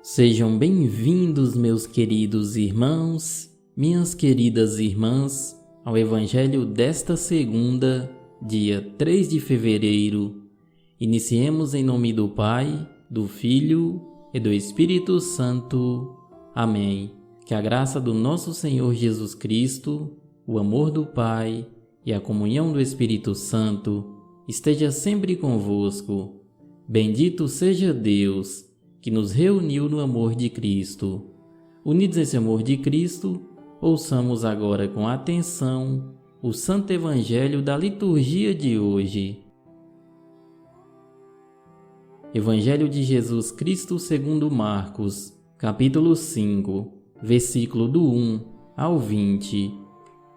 Sejam bem-vindos, meus queridos irmãos, minhas queridas irmãs, ao Evangelho desta segunda, dia 3 de fevereiro. Iniciemos em nome do Pai, do Filho e do Espírito Santo. Amém. Que a graça do nosso Senhor Jesus Cristo, o amor do Pai e a comunhão do Espírito Santo esteja sempre convosco. Bendito seja Deus, que nos reuniu no amor de Cristo. Unidos nesse amor de Cristo, ouçamos agora com atenção o Santo Evangelho da liturgia de hoje. Evangelho de Jesus Cristo segundo Marcos, capítulo 5, versículo do 1 ao 20.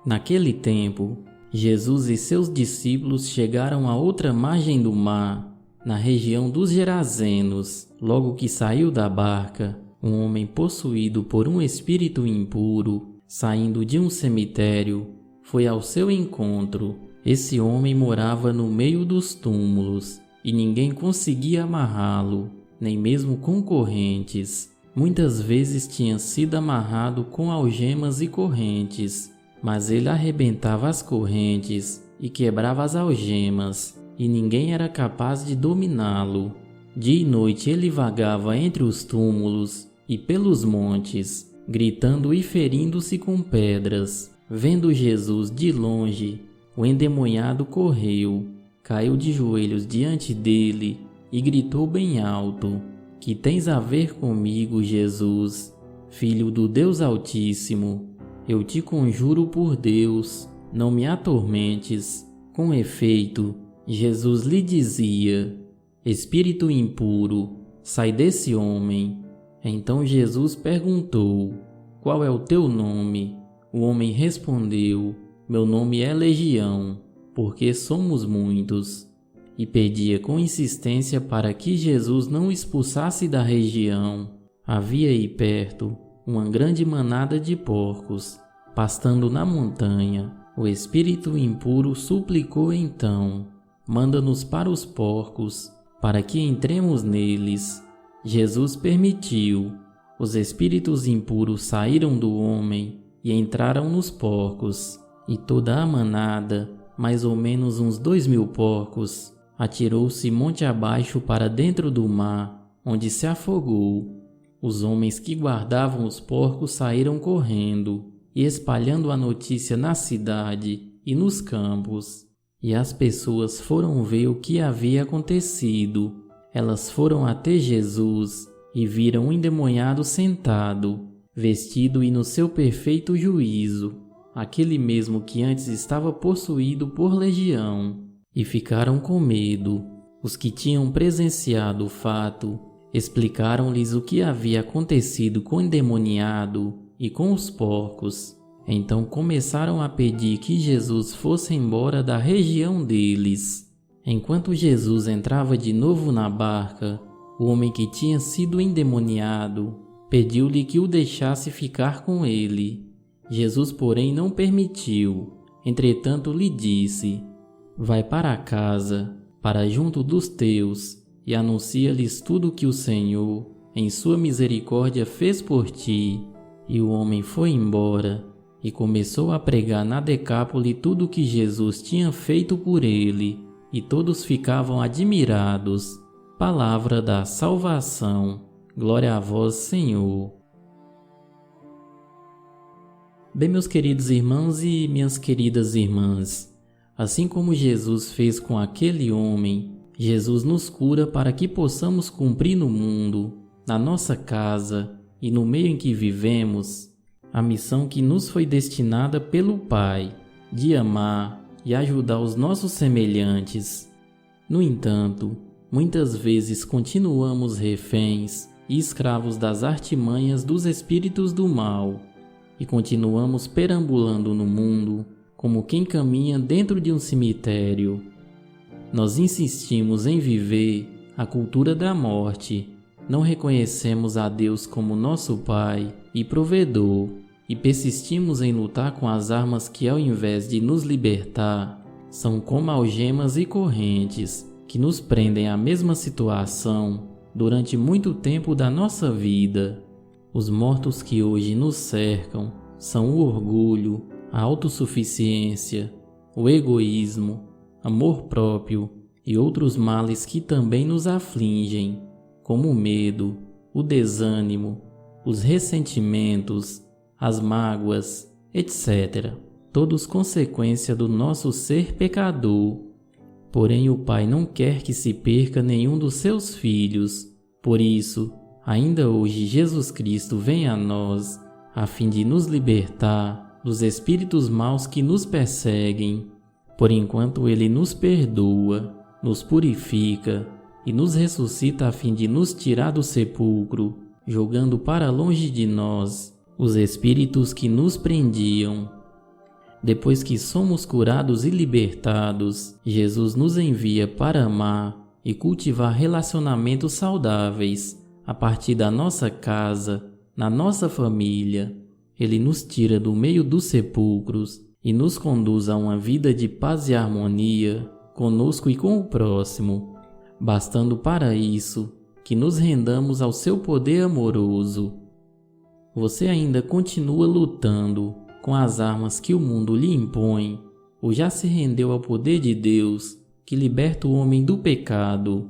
Naquele tempo, Jesus e seus discípulos chegaram à outra margem do mar, na região dos Gerazenos. Logo que saiu da barca, um homem possuído por um espírito impuro, saindo de um cemitério, foi ao seu encontro. Esse homem morava no meio dos túmulos, e ninguém conseguia amarrá-lo, nem mesmo com correntes. Muitas vezes tinha sido amarrado com algemas e correntes, mas ele arrebentava as correntes e quebrava as algemas, e ninguém era capaz de dominá-lo. Dia e noite ele vagava entre os túmulos e pelos montes, gritando e ferindo-se com pedras. Vendo Jesus de longe, o endemoniado correu, caiu de joelhos diante dele e gritou bem alto: "Que tens a ver comigo, Jesus, Filho do Deus Altíssimo? Eu te conjuro por Deus, não me atormentes." Com efeito, Jesus lhe dizia: "Espírito impuro, sai desse homem." Então Jesus perguntou: "Qual é o teu nome?" O homem respondeu: "Meu nome é Legião, porque somos muitos." E pedia com insistência para que Jesus não o expulsasse da região. Havia aí perto uma grande manada de porcos, pastando na montanha. O espírito impuro suplicou então: "Manda-nos para os porcos, para que entremos neles." Jesus permitiu. Os espíritos impuros saíram do homem e entraram nos porcos, e toda a manada, mais ou menos uns 2.000 porcos, atirou-se monte abaixo para dentro do mar, onde se afogou. Os homens que guardavam os porcos saíram correndo e espalhando a notícia na cidade e nos campos. E as pessoas foram ver o que havia acontecido. Elas foram até Jesus e viram um endemoniado sentado, vestido e no seu perfeito juízo, aquele mesmo que antes estava possuído por legião, e ficaram com medo. Os que tinham presenciado o fato explicaram-lhes o que havia acontecido com o endemoniado e com os porcos. Então começaram a pedir que Jesus fosse embora da região deles. Enquanto Jesus entrava de novo na barca, o homem que tinha sido endemoniado pediu-lhe que o deixasse ficar com ele. Jesus, porém, não permitiu. Entretanto, lhe disse: "Vai para casa, para junto dos teus, e anuncia-lhes tudo o que o Senhor, em sua misericórdia, fez por ti." E o homem foi embora e começou a pregar na Decápole tudo o que Jesus tinha feito por ele, e todos ficavam admirados. Palavra da salvação. Glória a vós, Senhor. Bem, meus queridos irmãos e minhas queridas irmãs, assim como Jesus fez com aquele homem, Jesus nos cura para que possamos cumprir no mundo, na nossa casa e no meio em que vivemos, a missão que nos foi destinada pelo Pai, de amar e ajudar os nossos semelhantes. No entanto, muitas vezes continuamos reféns e escravos das artimanhas dos espíritos do mal, e continuamos perambulando no mundo como quem caminha dentro de um cemitério. Nós insistimos em viver a cultura da morte, não reconhecemos a Deus como nosso Pai e provedor, e persistimos em lutar com as armas que, ao invés de nos libertar, são como algemas e correntes que nos prendem à mesma situação durante muito tempo da nossa vida. Os mortos que hoje nos cercam são o orgulho, a autossuficiência, o egoísmo, amor próprio e outros males que também nos afligem, como o medo, o desânimo, os ressentimentos, as mágoas, etc. Todos consequência do nosso ser pecador. Porém, o Pai não quer que se perca nenhum dos seus filhos. Por isso, ainda hoje Jesus Cristo vem a nós, a fim de nos libertar dos espíritos maus que nos perseguem. Por enquanto Ele nos perdoa, nos purifica e nos ressuscita a fim de nos tirar do sepulcro, jogando para longe de nós os espíritos que nos prendiam. Depois que somos curados e libertados, Jesus nos envia para amar e cultivar relacionamentos saudáveis a partir da nossa casa, na nossa família. Ele nos tira do meio dos sepulcros e nos conduz a uma vida de paz e harmonia conosco e com o próximo, bastando para isso que nos rendamos ao seu poder amoroso. Você ainda continua lutando com as armas que o mundo lhe impõe, ou já se rendeu ao poder de Deus que liberta o homem do pecado?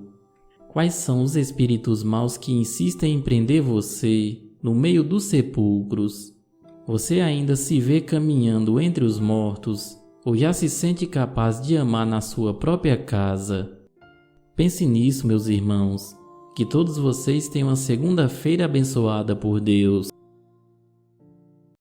Quais são os espíritos maus que insistem em prender você no meio dos sepulcros? Você ainda se vê caminhando entre os mortos, ou já se sente capaz de amar na sua própria casa? Pense nisso, meus irmãos. Que todos vocês tenham uma segunda-feira abençoada por Deus.